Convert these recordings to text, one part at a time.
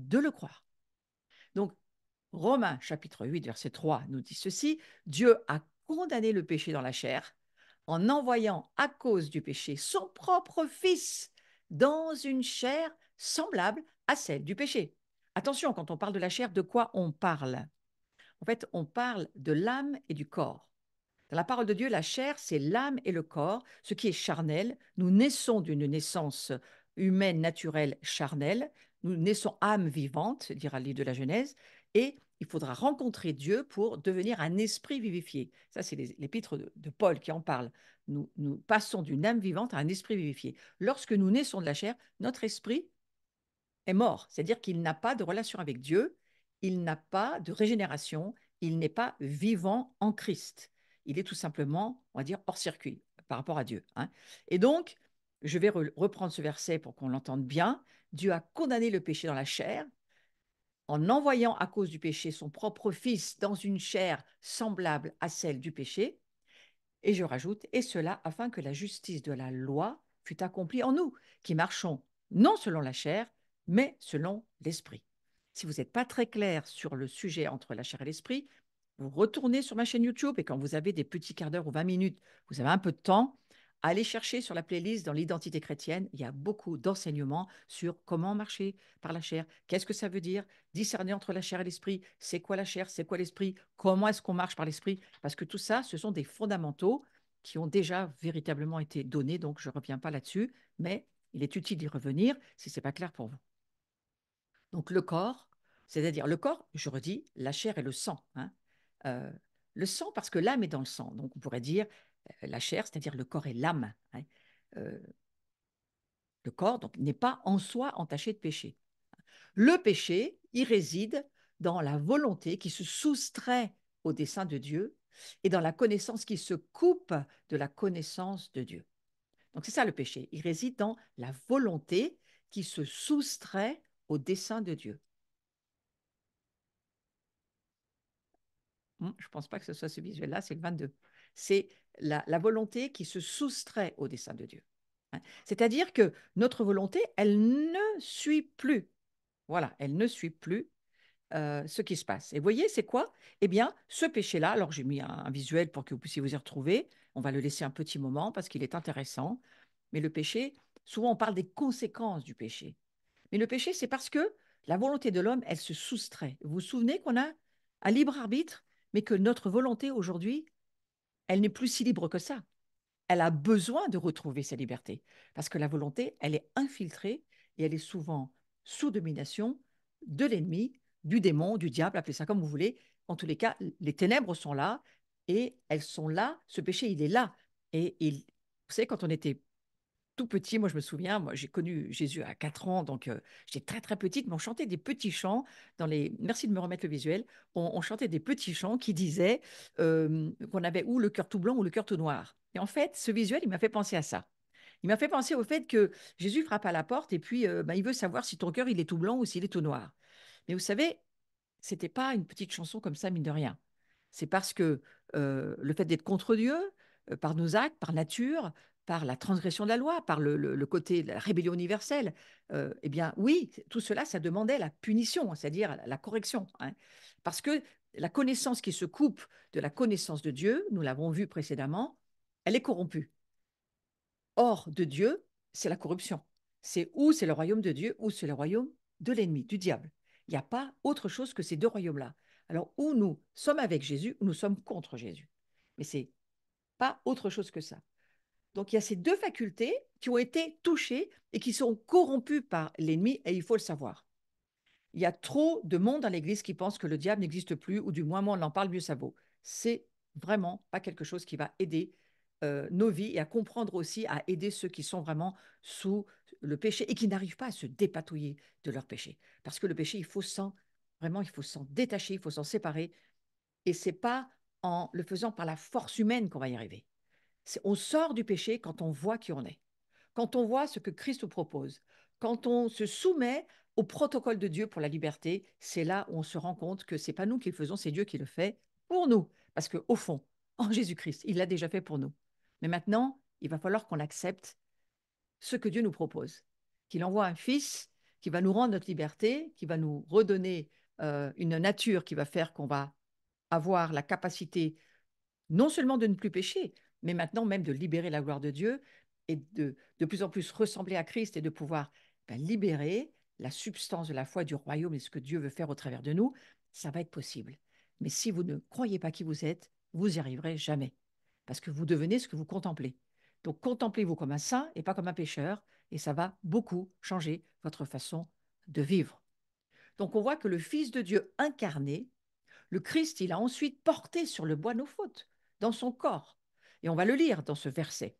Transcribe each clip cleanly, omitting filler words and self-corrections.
de le croire. Donc, Romains chapitre 8, verset 3 nous dit ceci, Dieu a condamné le péché dans la chair en envoyant à cause du péché son propre Fils dans une chair semblable à celle du péché. Attention, quand on parle de la chair, de quoi on parle? En fait, on parle de l'âme et du corps. Dans la parole de Dieu, la chair, c'est l'âme et le corps, ce qui est charnel. Nous naissons d'une naissance humaine, naturelle, charnelle. Nous naissons âme vivante, dira le livre de la Genèse, et il faudra rencontrer Dieu pour devenir un esprit vivifié. Ça, c'est l'épître de Paul qui en parle. Nous passons d'une âme vivante à un esprit vivifié. Lorsque nous naissons de la chair, notre esprit est mort, c'est-à-dire qu'il n'a pas de relation avec Dieu, il n'a pas de régénération, il n'est pas vivant en Christ. Il est tout simplement, on va dire, hors circuit par rapport à Dieu, hein. Et donc, je vais reprendre ce verset pour qu'on l'entende bien. Dieu a condamné le péché dans la chair en envoyant à cause du péché son propre Fils dans une chair semblable à celle du péché. Et je rajoute, et cela afin que la justice de la loi fût accomplie en nous, qui marchons non selon la chair, mais selon l'esprit. Si vous n'êtes pas très clair sur le sujet entre la chair et l'esprit, vous retournez sur ma chaîne YouTube et quand vous avez des petits quarts d'heure ou 20 minutes, vous avez un peu de temps, allez chercher sur la playlist dans l'identité chrétienne. Il y a beaucoup d'enseignements sur comment marcher par la chair, qu'est-ce que ça veut dire, discerner entre la chair et l'esprit, c'est quoi la chair, c'est quoi l'esprit, comment est-ce qu'on marche par l'esprit, parce que tout ça, ce sont des fondamentaux qui ont déjà véritablement été donnés, donc je ne reviens pas là-dessus, mais il est utile d'y revenir si ce n'est pas clair pour vous. Donc le corps, c'est-à-dire le corps, je redis, la chair et le sang, hein. Euh, le sang, parce que l'âme est dans le sang. Donc on pourrait dire la chair, c'est-à-dire le corps et l'âme, hein. Euh, le corps donc n'est pas en soi entaché de péché. Le péché, il réside dans la volonté qui se soustrait au dessein de Dieu et dans la connaissance qui se coupe de la connaissance de Dieu. Donc c'est ça le péché. Il réside dans la volonté qui se soustrait au dessein de Dieu. Je ne pense pas que ce soit ce visuel-là, c'est le 22. C'est la volonté qui se soustrait au dessein de Dieu, hein. C'est-à-dire que notre volonté, elle ne suit plus. Voilà, elle ne suit plus ce qui se passe. Et vous voyez, c'est quoi? Eh bien, ce péché-là, alors j'ai mis un visuel pour que vous puissiez vous y retrouver. On va le laisser un petit moment parce qu'il est intéressant. Mais le péché, souvent on parle des conséquences du péché. Mais le péché, c'est parce que la volonté de l'homme, elle se soustrait. Vous vous souvenez qu'on a un libre arbitre, mais que notre volonté aujourd'hui, elle n'est plus si libre que ça. Elle a besoin de retrouver sa liberté parce que la volonté, elle est infiltrée et elle est souvent sous domination de l'ennemi, du démon, du diable, appelez ça comme vous voulez. En tous les cas, les ténèbres sont là et elles sont là. Ce péché, il est là. Et vous savez, quand on était tout petit, moi je me souviens, moi j'ai connu Jésus à 4 ans, donc j'étais très très petite, mais on chantait des petits chants dans les. Merci de me remettre le visuel. On chantait des petits chants qui disaient qu'on avait ou le cœur tout blanc ou le cœur tout noir. Et en fait, ce visuel, il m'a fait penser à ça. Il m'a fait penser au fait que Jésus frappe à la porte et puis il veut savoir si ton cœur il est tout blanc ou s'il est tout noir. Mais vous savez, c'était pas une petite chanson comme ça, mine de rien. C'est parce que le fait d'être contre Dieu, par nos actes, par nature, par la transgression de la loi, par le côté de la rébellion universelle, eh bien oui, tout cela, ça demandait la punition, c'est-à-dire la correction, hein. Parce que la connaissance qui se coupe de la connaissance de Dieu, nous l'avons vu précédemment, elle est corrompue. Hors de Dieu, c'est la corruption. C'est le royaume de Dieu ou c'est le royaume de l'ennemi, du diable. Il n'y a pas autre chose que ces deux royaumes-là. Alors, où nous sommes avec Jésus, ou nous sommes contre Jésus. Mais c'est pas autre chose que ça. Donc, il y a ces deux facultés qui ont été touchées et qui sont corrompues par l'ennemi, et il faut le savoir. Il y a trop de monde dans l'Église qui pense que le diable n'existe plus, ou du moins, moins on en parle, mieux ça vaut. C'est vraiment pas quelque chose qui va aider nos vies et à comprendre aussi, à aider ceux qui sont vraiment sous le péché et qui n'arrivent pas à se dépatouiller de leur péché. Parce que le péché, vraiment, il faut s'en détacher, il faut s'en séparer. Et c'est pas en le faisant par la force humaine qu'on va y arriver. On sort du péché quand on voit qui on est, quand on voit ce que Christ nous propose, quand on se soumet au protocole de Dieu pour la liberté, c'est là où on se rend compte que ce n'est pas nous qui le faisons, c'est Dieu qui le fait pour nous. Parce qu'au fond, en Jésus-Christ, il l'a déjà fait pour nous. Mais maintenant, il va falloir qu'on accepte ce que Dieu nous propose, qu'il envoie un fils qui va nous rendre notre liberté, qui va nous redonner une nature qui va faire qu'on va avoir la capacité non seulement de ne plus pécher, mais maintenant même de libérer la gloire de Dieu et de plus en plus ressembler à Christ et de pouvoir libérer la substance de la foi du royaume et ce que Dieu veut faire au travers de nous, ça va être possible. Mais si vous ne croyez pas qui vous êtes, vous n'y arriverez jamais. Parce que vous devenez ce que vous contemplez. Donc contemplez-vous comme un saint et pas comme un pécheur, et ça va beaucoup changer votre façon de vivre. Donc on voit que le Fils de Dieu incarné, le Christ, il a ensuite porté sur le bois nos fautes, dans son corps. Et on va le lire dans ce verset.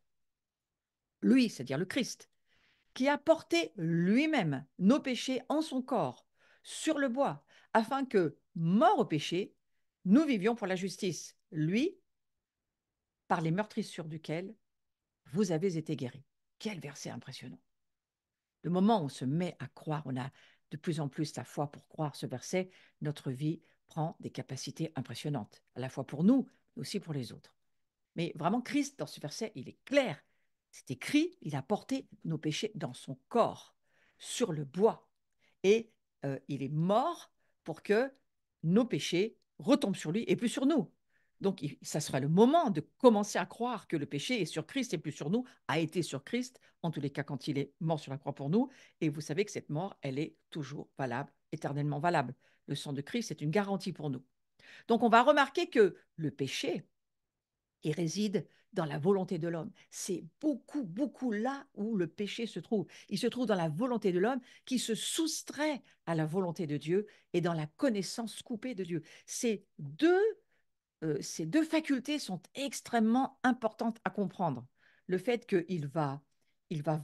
Lui, c'est-à-dire le Christ, qui a porté lui-même nos péchés en son corps, sur le bois, afin que, mort au péché, nous vivions pour la justice. Lui, par les meurtrissures duquel vous avez été guéris. Quel verset impressionnant. Le moment où on se met à croire, on a de plus en plus la foi pour croire ce verset, notre vie prend des capacités impressionnantes, à la fois pour nous, mais aussi pour les autres. Mais vraiment, Christ, dans ce verset, il est clair. C'est écrit, il a porté nos péchés dans son corps, sur le bois. Et il est mort pour que nos péchés retombent sur lui et plus sur nous. Donc, ça sera le moment de commencer à croire que le péché est sur Christ et plus sur nous, a été sur Christ, en tous les cas quand il est mort sur la croix pour nous. Et vous savez que cette mort, elle est toujours valable, éternellement valable. Le sang de Christ est une garantie pour nous. Donc, on va remarquer que le péché, il réside dans la volonté de l'homme. C'est beaucoup, beaucoup là où le péché se trouve. Il se trouve dans la volonté de l'homme qui se soustrait à la volonté de Dieu et dans la connaissance coupée de Dieu. Ces deux facultés sont extrêmement importantes à comprendre. Le fait qu'il va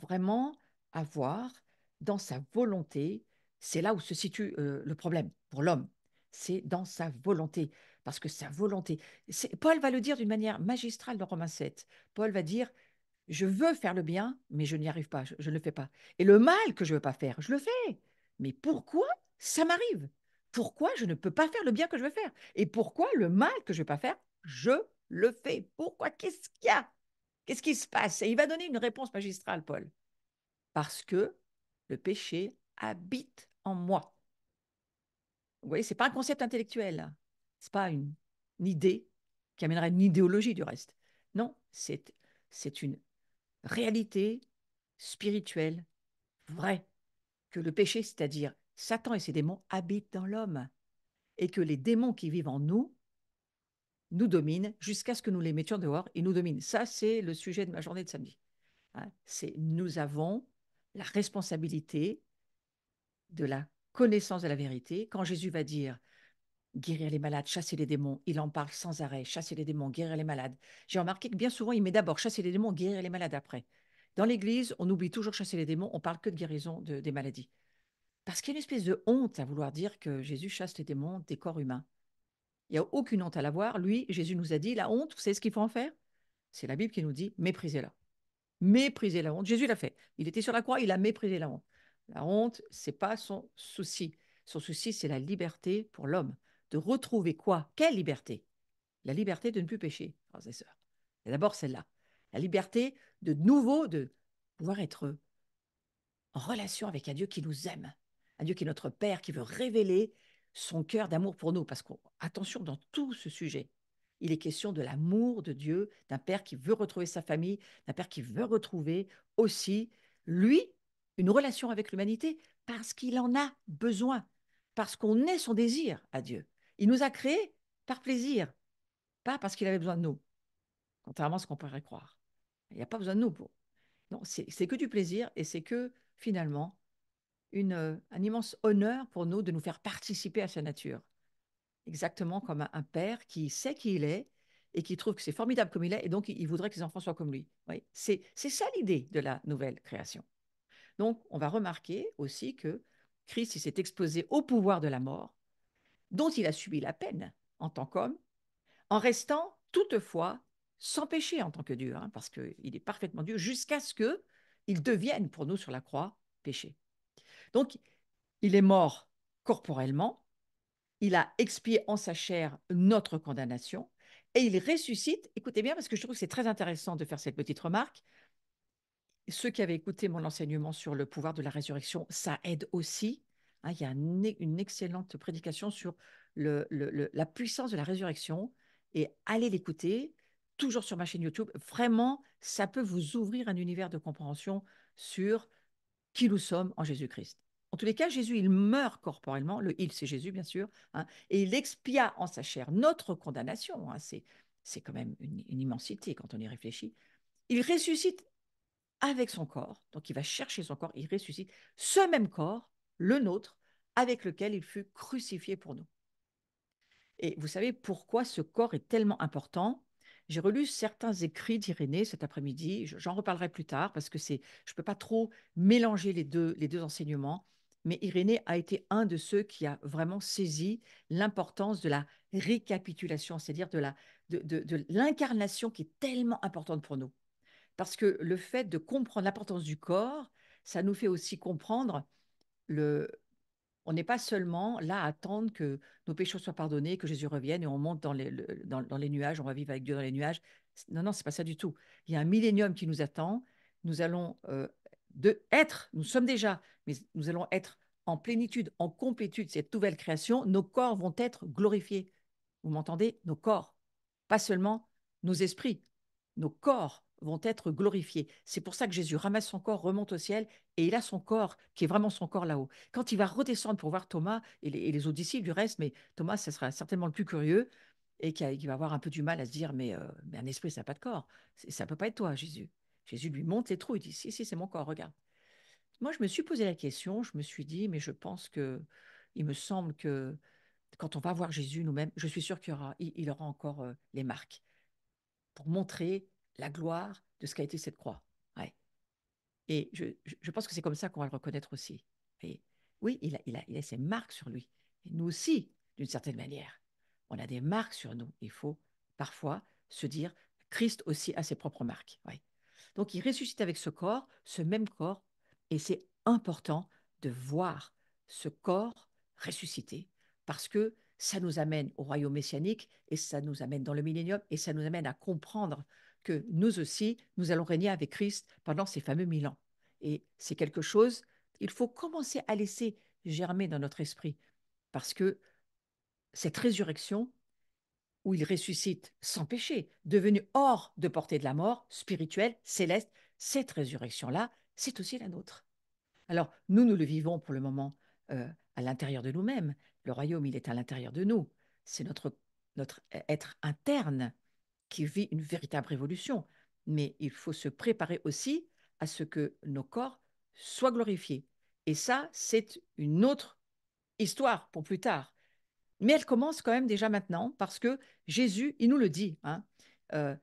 vraiment avoir dans sa volonté, c'est là où se situe le problème pour l'homme. C'est dans sa volonté. Parce que sa volonté, Paul va le dire d'une manière magistrale dans Romains 7. Paul va dire, je veux faire le bien, mais je n'y arrive pas, je ne le fais pas. Et le mal que je ne veux pas faire, je le fais. Mais pourquoi ça m'arrive? Pourquoi je ne peux pas faire le bien que je veux faire? Et pourquoi le mal que je ne veux pas faire, je le fais? Pourquoi? Qu'est-ce qu'il y a? Qu'est-ce qui se passe? Et il va donner une réponse magistrale, Paul. Parce que le péché habite en moi. Vous voyez, ce n'est pas un concept intellectuel. Ce n'est pas une idée qui amènerait une idéologie du reste. Non, c'est une réalité spirituelle vraie que le péché, c'est-à-dire Satan et ses démons, habitent dans l'homme et que les démons qui vivent en nous nous dominent jusqu'à ce que nous les mettions dehors et nous dominent. Ça, c'est le sujet de ma journée de samedi. Hein. Nous avons la responsabilité de la connaissance de la vérité. Quand Jésus va dire guérir les malades, chasser les démons, il en parle sans arrêt, chasser les démons, guérir les malades. J'ai remarqué que bien souvent, il met d'abord chasser les démons, guérir les malades après. Dans l'Église, on oublie toujours chasser les démons, on parle que de guérison des maladies. Parce qu'il y a une espèce de honte à vouloir dire que Jésus chasse les démons des corps humains. Il n'y a aucune honte à l'avoir. Lui, Jésus nous a dit, la honte, vous savez ce qu'il faut en faire? C'est la Bible qui nous dit, méprisez-la. Méprisez la honte. Jésus l'a fait. Il était sur la croix, il a méprisé la honte. La honte, c'est pas son souci. Son souci, c'est la liberté pour l'homme. De retrouver quoi? Quelle liberté? La liberté de ne plus pécher, frères et sœurs. Et d'abord celle-là. La liberté de nouveau de pouvoir être en relation avec un Dieu qui nous aime, un Dieu qui est notre Père, qui veut révéler son cœur d'amour pour nous. Parce qu'attention, dans tout ce sujet, il est question de l'amour de Dieu, d'un Père qui veut retrouver sa famille, d'un Père qui veut retrouver aussi, lui, une relation avec l'humanité, parce qu'il en a besoin, parce qu'on est son désir à Dieu. Il nous a créés par plaisir, pas parce qu'il avait besoin de nous, contrairement à ce qu'on pourrait croire. Il n'y a pas besoin de nous pour. Non, c'est que du plaisir et c'est que finalement un immense honneur pour nous de nous faire participer à sa nature. Exactement comme un père qui sait qui il est et qui trouve que c'est formidable comme il est et donc il voudrait que ses enfants soient comme lui. Oui, c'est ça l'idée de la nouvelle création. Donc on va remarquer aussi que Christ il s'est exposé au pouvoir de la mort dont il a subi la peine en tant qu'homme en restant toutefois sans péché en tant que Dieu, hein, parce qu'il est parfaitement Dieu, jusqu'à ce qu'il devienne pour nous sur la croix péché. Donc, il est mort corporellement, il a expié en sa chair notre condamnation, et il ressuscite, écoutez bien, parce que je trouve que c'est très intéressant de faire cette petite remarque, ceux qui avaient écouté mon enseignement sur le pouvoir de la résurrection, ça aide aussi. Hein, il y a une excellente prédication sur la puissance de la résurrection et allez l'écouter, toujours sur ma chaîne YouTube. Vraiment, ça peut vous ouvrir un univers de compréhension sur qui nous sommes en Jésus-Christ. En tous les cas, Jésus, il meurt corporellement, le il, c'est Jésus, bien sûr, hein, et il expia en sa chair notre condamnation. Hein, c'est quand même une immensité quand on y réfléchit. Il ressuscite avec son corps, donc il va chercher son corps, il ressuscite ce même corps, le nôtre, avec lequel il fut crucifié pour nous. Et vous savez pourquoi ce corps est tellement important? J'ai relu certains écrits d'Irénée cet après-midi, j'en reparlerai plus tard parce que je ne peux pas trop mélanger les deux enseignements, mais Irénée a été un de ceux qui a vraiment saisi l'importance de la récapitulation, c'est-à-dire de l'incarnation qui est tellement importante pour nous. Parce que le fait de comprendre l'importance du corps, ça nous fait aussi comprendre le, on n'est pas seulement là à attendre que nos péchés soient pardonnés, que Jésus revienne et on monte dans les nuages, on va vivre avec Dieu dans les nuages. Non, non, c'est pas ça du tout. Il y a un millénium qui nous attend. Nous allons nous sommes déjà, mais nous allons être en plénitude, en complétude, cette nouvelle création. Nos corps vont être glorifiés. Vous m'entendez? Nos corps, pas seulement nos esprits. Nos corps vont être glorifiés. C'est pour ça que Jésus ramasse son corps, remonte au ciel, et il a son corps, qui est vraiment son corps là-haut. Quand il va redescendre pour voir Thomas et les autres disciples du reste, mais Thomas, ce sera certainement le plus curieux, et qui va avoir un peu du mal à se dire, mais un esprit, ça n'a pas de corps. Ça ne peut pas être toi, Jésus. Jésus lui monte les trous, il dit, si, si, c'est mon corps, regarde. Moi, je me suis posé la question, je me suis dit, mais je pense que, il me semble que quand on va voir Jésus nous-mêmes, je suis sûr qu'il aura encore les marques pour montrer la gloire de ce qu'a été cette croix. Ouais. Et je pense que c'est comme ça qu'on va le reconnaître aussi. Et oui, il a ses marques sur lui. Et nous aussi, d'une certaine manière, on a des marques sur nous. Il faut parfois se dire, Christ aussi a ses propres marques. Ouais. Donc il ressuscite avec ce même corps, et c'est important de voir ce corps ressuscité, parce que ça nous amène au royaume messianique, et ça nous amène dans le millénium, et ça nous amène à comprendre que nous aussi, nous allons régner avec Christ pendant ces fameux 1000 ans. Et c'est quelque chose, il faut commencer à laisser germer dans notre esprit, parce que cette résurrection, où il ressuscite sans péché, devenu hors de portée de la mort, spirituelle, céleste, cette résurrection-là, c'est aussi la nôtre. Alors, nous le vivons pour le moment à l'intérieur de nous-mêmes. Le royaume, il est à l'intérieur de nous. C'est notre être interne qui vit une véritable révolution. Mais il faut se préparer aussi à ce que nos corps soient glorifiés. Et ça, c'est une autre histoire pour plus tard. Mais elle commence quand même déjà maintenant, parce que Jésus, il nous le dit, hein, euh,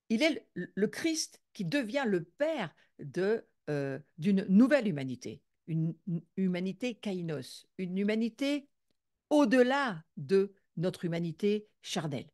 il est le Christ qui devient le Père d'une nouvelle humanité, une humanité kainos, une humanité au-delà de notre humanité charnelle.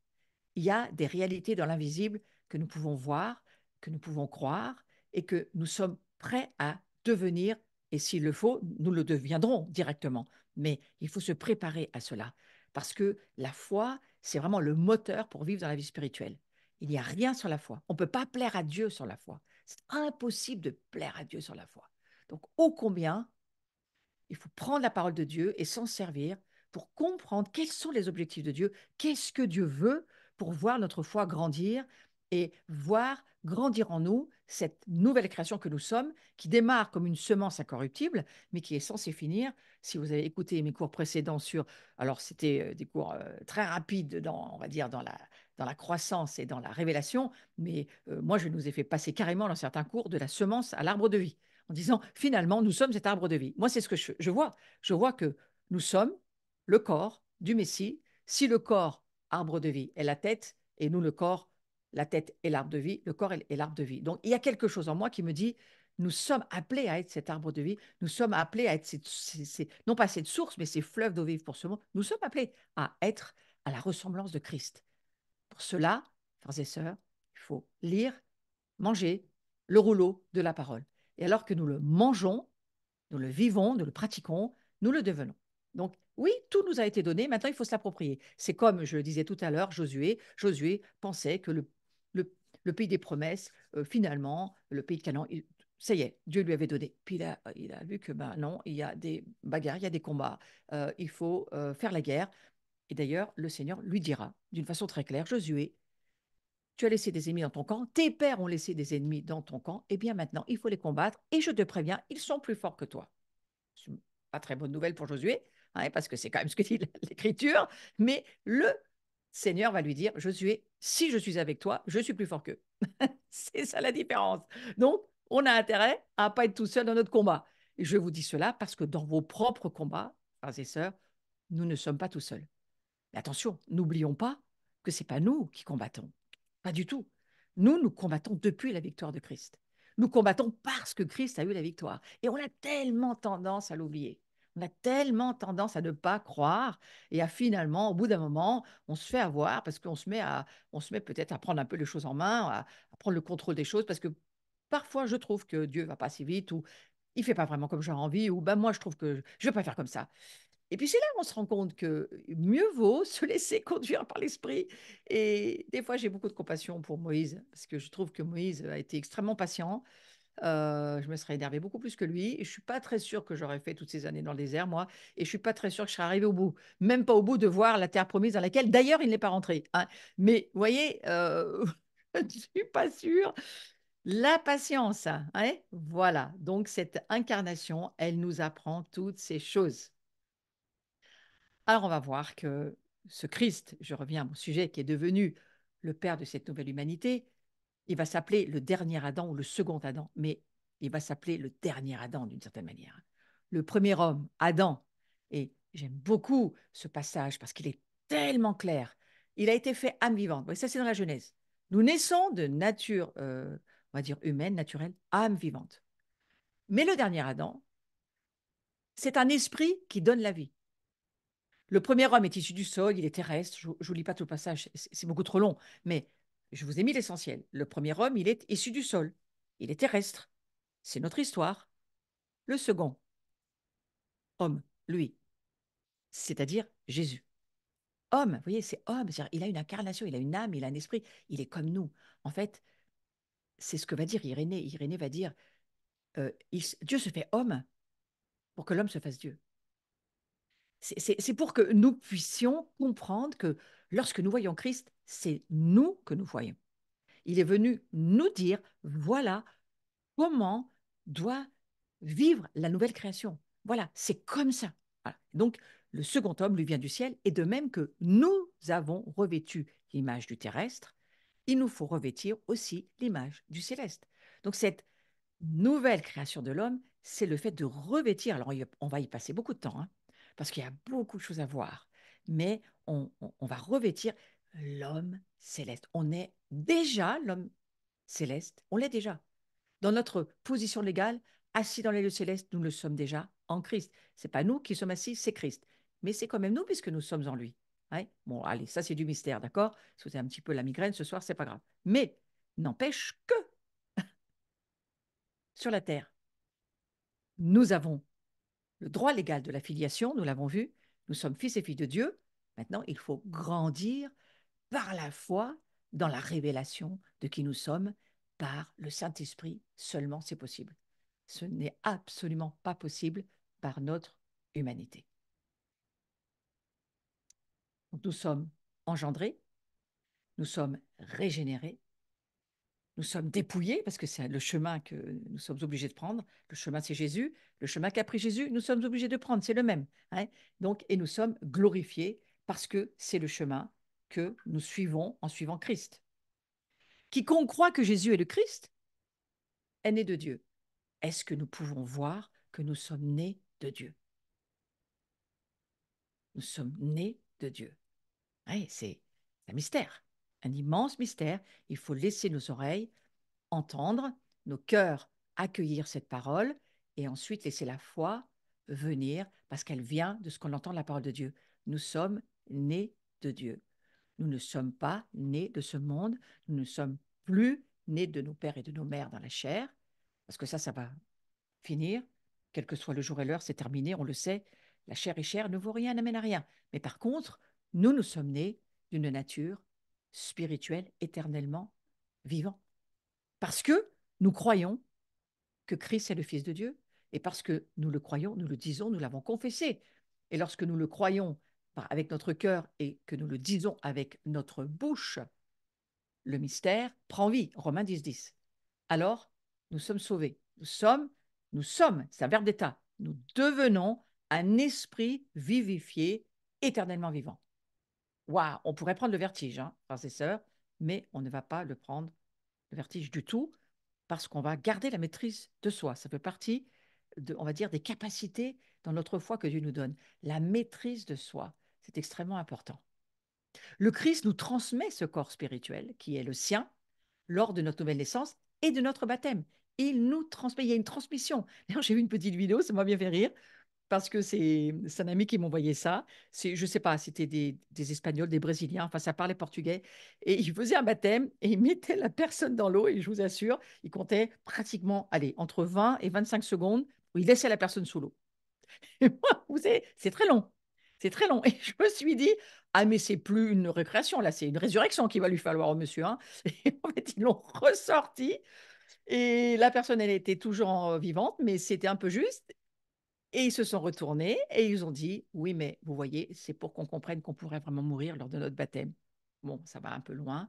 Il y a des réalités dans l'invisible que nous pouvons voir, que nous pouvons croire, et que nous sommes prêts à devenir, et s'il le faut, nous le deviendrons directement. Mais il faut se préparer à cela, parce que la foi, c'est vraiment le moteur pour vivre dans la vie spirituelle. Il n'y a rien sur la foi. On ne peut pas plaire à Dieu sur la foi. C'est impossible de plaire à Dieu sur la foi. Donc, ô combien il faut prendre la parole de Dieu et s'en servir pour comprendre quels sont les objectifs de Dieu, qu'est-ce que Dieu veut pour voir notre foi grandir et voir grandir en nous cette nouvelle création que nous sommes, qui démarre comme une semence incorruptible, mais qui est censée finir. Si vous avez écouté mes cours précédents alors c'était des cours très rapides on va dire, dans la croissance et dans la révélation, mais moi je nous ai fait passer carrément dans certains cours de la semence à l'arbre de vie, en disant finalement, nous sommes cet arbre de vie. Moi, c'est ce que je vois. Je vois que nous sommes le corps du Messie. Si le corps, arbre de vie, est la tête, et nous, le corps, la tête est l'arbre de vie, le corps est l'arbre de vie. Donc, il y a quelque chose en moi qui me dit, nous sommes appelés à être cet arbre de vie, nous sommes appelés à être, non pas cette source, mais ces fleuves d'eau vive pour ce monde, nous sommes appelés à être à la ressemblance de Christ. Pour cela, frères et sœurs, il faut lire, manger le rouleau de la parole. Et alors que nous le mangeons, nous le vivons, nous le pratiquons, nous le devenons. Donc, oui, tout nous a été donné, maintenant il faut se l'approprier. C'est comme je le disais tout à l'heure, Josué. Josué pensait que le pays des promesses, finalement, le pays de Canaan, ça y est, Dieu lui avait donné. Puis il a vu que ben non, il y a des bagarres, il y a des combats, il faut faire la guerre. Et d'ailleurs, le Seigneur lui dira d'une façon très claire, Josué, tu as laissé des ennemis dans ton camp, tes pères ont laissé des ennemis dans ton camp, et bien maintenant, il faut les combattre, et je te préviens, ils sont plus forts que toi. C'est pas très bonne nouvelle pour Josué, hein, parce que c'est quand même ce que dit l'Écriture, mais le Seigneur va lui dire, Josué, si je suis avec toi, je suis plus fort qu'eux. C'est ça la différence. Donc, on a intérêt à ne pas être tout seul dans notre combat. Et je vous dis cela parce que dans vos propres combats, frères et sœurs, nous ne sommes pas tout seuls. Mais attention, n'oublions pas que ce n'est pas nous qui combattons. Pas du tout. Nous combattons depuis la victoire de Christ. Nous combattons parce que Christ a eu la victoire. Et on a tellement tendance à l'oublier. On a tellement tendance à ne pas croire et à finalement, au bout d'un moment, on se fait avoir parce qu'on se met peut-être à prendre un peu les choses en main, à prendre le contrôle des choses parce que parfois je trouve que Dieu va pas si vite ou il fait pas vraiment comme j'ai envie ou ben moi je trouve que je vais pas faire comme ça. Et puis c'est là qu'on se rend compte que mieux vaut se laisser conduire par l'esprit. Et des fois, j'ai beaucoup de compassion pour Moïse, parce que je trouve que Moïse a été extrêmement patient. Je me serais énervé beaucoup plus que lui. Et je suis pas très sûre que j'aurais fait toutes ces années dans le désert, moi. Et je suis pas très sûre que je serais arrivée au bout. Même pas au bout de voir la terre promise dans laquelle, d'ailleurs, il n'est pas rentré, hein. Mais vous voyez, je ne suis pas sûre. La patience, hein, voilà. Donc cette incarnation, elle nous apprend toutes ces choses. Alors, on va voir que ce Christ, je reviens à mon sujet, qui est devenu le Père de cette nouvelle humanité, il va s'appeler le dernier Adam ou le second Adam, mais il va s'appeler le dernier Adam d'une certaine manière. Le premier homme, Adam, et j'aime beaucoup ce passage parce qu'il est tellement clair. Il a été fait âme vivante. Oui, ça, c'est dans la Genèse. Nous naissons de nature, on va dire humaine, naturelle, âme vivante. Mais le dernier Adam, c'est un esprit qui donne la vie. Le premier homme est issu du sol, il est terrestre. Je ne vous lis pas tout le passage, c'est beaucoup trop long, mais je vous ai mis l'essentiel. Le premier homme, il est issu du sol, il est terrestre. C'est notre histoire. Le second homme, lui, c'est-à-dire Jésus. Homme, vous voyez, c'est homme, c'est-à-dire il a une incarnation, il a une âme, il a un esprit, il est comme nous. En fait, c'est ce que va dire Irénée. Irénée va dire, Dieu se fait homme pour que l'homme se fasse Dieu. C'est pour que nous puissions comprendre que lorsque nous voyons Christ, c'est nous que nous voyons. Il est venu nous dire, voilà comment doit vivre la nouvelle création. Voilà, c'est comme ça. Voilà. Donc, le second homme lui vient du ciel, et de même que nous avons revêtu l'image du terrestre, il nous faut revêtir aussi l'image du céleste. Donc, cette nouvelle création de l'homme, c'est le fait de revêtir. Alors, on va y passer beaucoup de temps, hein, parce qu'il y a beaucoup de choses à voir, mais on va revêtir l'homme céleste. On est déjà l'homme céleste, on l'est déjà. Dans notre position légale, assis dans les lieux célestes, nous le sommes déjà en Christ. C'est pas nous qui sommes assis, c'est Christ. Mais c'est quand même nous puisque nous sommes en lui. Ouais. Bon, allez, ça c'est du mystère, d'accord? Si vous avez un petit peu la migraine ce soir, c'est pas grave. Mais n'empêche que sur la terre, nous avons le droit légal de la filiation, nous l'avons vu, nous sommes fils et filles de Dieu. Maintenant, il faut grandir par la foi dans la révélation de qui nous sommes par le Saint-Esprit. Seulement, c'est possible. Ce n'est absolument pas possible par notre humanité. Donc, nous sommes engendrés, nous sommes régénérés, nous sommes dépouillés, parce que c'est le chemin que nous sommes obligés de prendre. Le chemin, c'est Jésus. Le chemin qu'a pris Jésus, nous sommes obligés de prendre. C'est le même, hein. Donc, et nous sommes glorifiés parce que c'est le chemin que nous suivons en suivant Christ. Quiconque croit que Jésus est le Christ est né de Dieu. Est-ce que nous pouvons voir que nous sommes nés de Dieu? Nous sommes nés de Dieu. Oui, c'est un mystère, un immense mystère. Il faut laisser nos oreilles entendre, nos cœurs accueillir cette parole et ensuite laisser la foi venir parce qu'elle vient de ce qu'on entend de la parole de Dieu. Nous sommes nés de Dieu. Nous ne sommes pas nés de ce monde. Nous ne sommes plus nés de nos pères et de nos mères dans la chair parce que ça va finir. Quel que soit le jour et l'heure, c'est terminé, on le sait. La chair est chère, ne vaut rien, n'amène à rien. Mais par contre, nous sommes nés d'une nature spirituelle éternellement vivant. Parce que nous croyons que Christ est le Fils de Dieu, et parce que nous le croyons, nous le disons, nous l'avons confessé. Et lorsque nous le croyons avec notre cœur et que nous le disons avec notre bouche, le mystère prend vie. Romains 10, 10. Alors, nous sommes sauvés. Nous sommes, c'est un verbe d'état. Nous devenons un esprit vivifié, éternellement vivant. Waouh, on pourrait prendre le vertige, hein, frères et sœurs, mais on ne va pas le prendre, le vertige du tout, parce qu'on va garder la maîtrise de soi. Ça fait partie, on va dire, des capacités dans notre foi que Dieu nous donne. La maîtrise de soi, c'est extrêmement important. Le Christ nous transmet ce corps spirituel qui est le sien lors de notre nouvelle naissance et de notre baptême. Il nous transmet, il y a une transmission. D'ailleurs, j'ai vu une petite vidéo, ça m'a bien fait rire, parce que c'est un ami qui m'envoyait ça. Je ne sais pas, c'était des Espagnols, des Brésiliens, enfin ça parlait portugais. Et il faisait un baptême et il mettait la personne dans l'eau et je vous assure, il comptait pratiquement, allez, entre 20 et 25 secondes où il laissait la personne sous l'eau. Et moi, vous savez, c'est très long. C'est très long. Et je me suis dit, ah, mais c'est plus une récréation, là, c'est une résurrection qu'il va lui falloir au monsieur, hein. Et en fait, ils l'ont ressorti. Et la personne, elle était toujours vivante, mais c'était un peu juste. Et ils se sont retournés et ils ont dit, oui, mais vous voyez, c'est pour qu'on comprenne qu'on pourrait vraiment mourir lors de notre baptême. Bon, ça va un peu loin,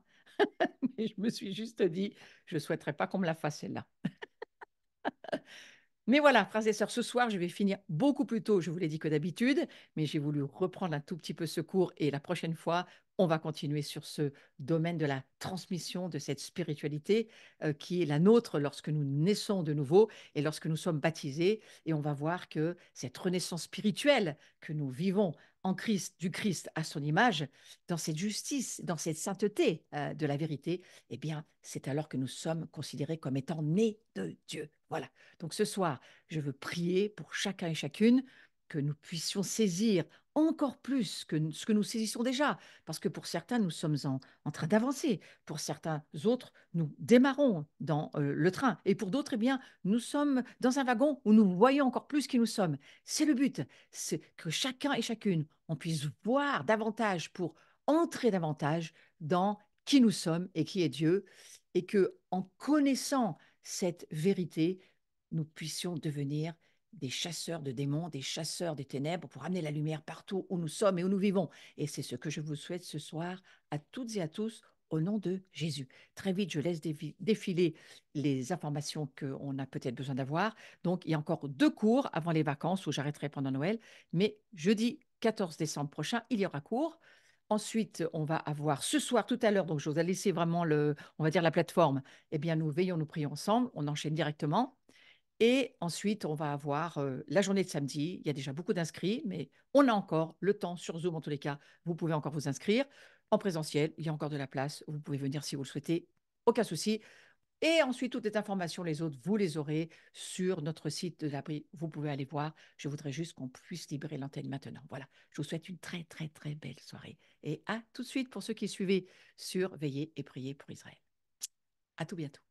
mais je me suis juste dit, je ne souhaiterais pas qu'on me la fasse celle-là. Mais voilà, frères et sœurs, ce soir, je vais finir beaucoup plus tôt, je vous l'ai dit, que d'habitude, mais j'ai voulu reprendre un tout petit peu ce cours et la prochaine fois, on va continuer sur ce domaine de la transmission de cette spiritualité qui est la nôtre lorsque nous naissons de nouveau et lorsque nous sommes baptisés. Et on va voir que cette renaissance spirituelle que nous vivons en Christ, du Christ à son image, dans cette justice, dans cette sainteté de la vérité, eh bien, c'est alors que nous sommes considérés comme étant nés de Dieu. Voilà. Donc ce soir, je veux prier pour chacun et chacune que nous puissions saisir encore plus que ce que nous saisissons déjà, parce que pour certains, nous sommes en train d'avancer, pour certains autres, nous démarrons dans le train, et pour d'autres, eh bien, nous sommes dans un wagon où nous voyons encore plus qui nous sommes. C'est le but, c'est que chacun et chacune, on puisse voir davantage pour entrer davantage dans qui nous sommes et qui est Dieu, et que en connaissant cette vérité, nous puissions devenir des chasseurs de démons, des chasseurs des ténèbres pour amener la lumière partout où nous sommes et où nous vivons. Et c'est ce que je vous souhaite ce soir à toutes et à tous au nom de Jésus. Très vite, je laisse défiler les informations qu'on a peut-être besoin d'avoir. Donc, il y a encore 2 cours avant les vacances où j'arrêterai pendant Noël. Mais jeudi 14 décembre prochain, il y aura cours. Ensuite, on va avoir ce soir, tout à l'heure, donc je vous ai laissé vraiment on va dire la plateforme. Eh bien, nous veillons, nous prions ensemble. On enchaîne directement. Et ensuite, on va avoir la journée de samedi. Il y a déjà beaucoup d'inscrits, mais on a encore le temps sur Zoom en tous les cas. Vous pouvez encore vous inscrire. En présentiel, il y a encore de la place. Vous pouvez venir si vous le souhaitez. Aucun souci. Et ensuite, toutes les informations, les autres, vous les aurez sur notre site de l'abri. Vous pouvez aller voir. Je voudrais juste qu'on puisse libérer l'antenne maintenant. Voilà. Je vous souhaite une très, très, très belle soirée. Et à tout de suite pour ceux qui suivaient sur Veiller et prier pour Israël. À tout bientôt.